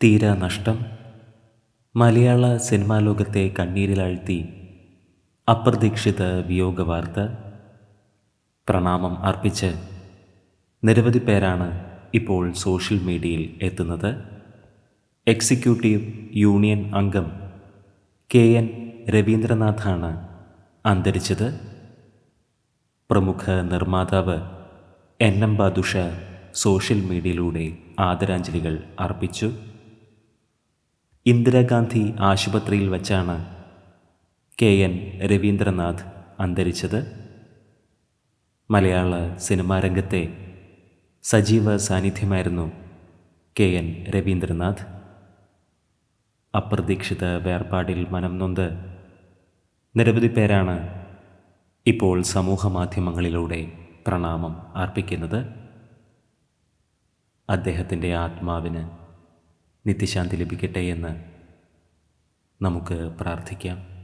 തീരാ നഷ്ടം. മലയാള സിനിമാ ലോകത്തെ കണ്ണീരിലാഴ്ത്തി അപ്രതീക്ഷിത വിയോഗവാർത്ത. പ്രണാമം അർപ്പിച്ച് നിരവധി പേരാണ് ഇപ്പോൾ സോഷ്യൽ മീഡിയയിൽ എത്തുന്നത്. എക്സിക്യൂട്ടീവ് യൂണിയൻ അംഗം KN രവീന്ദ്രനാഥാണ് അന്തരിച്ചത്. പ്രമുഖ നിർമ്മാതാവ് NM ബാദുഷ സോഷ്യൽ മീഡിയയിലൂടെ ആദരാഞ്ജലികൾ അർപ്പിച്ചു. ഇന്ദിരാഗാന്ധി ആശുപത്രിയിൽ വച്ചാണ് KN രവീന്ദ്രനാഥ് അന്തരിച്ചത്. മലയാള സിനിമാ രംഗത്തെ സജീവ സാന്നിധ്യമായിരുന്നു KN രവീന്ദ്രനാഥ്. അപ്രതീക്ഷിത വേർപാടിൽ മനം നൊന്ത് നിരവധി പേരാണ് ഇപ്പോൾ സമൂഹ മാധ്യമങ്ങളിലൂടെ പ്രണാമം അർപ്പിക്കുന്നത്. അദ്ദേഹത്തിൻ്റെ ആത്മാവിന് നിത്യശാന്തി ലഭിക്കട്ടെ എന്ന് നമുക്ക് പ്രാർത്ഥിക്കാം.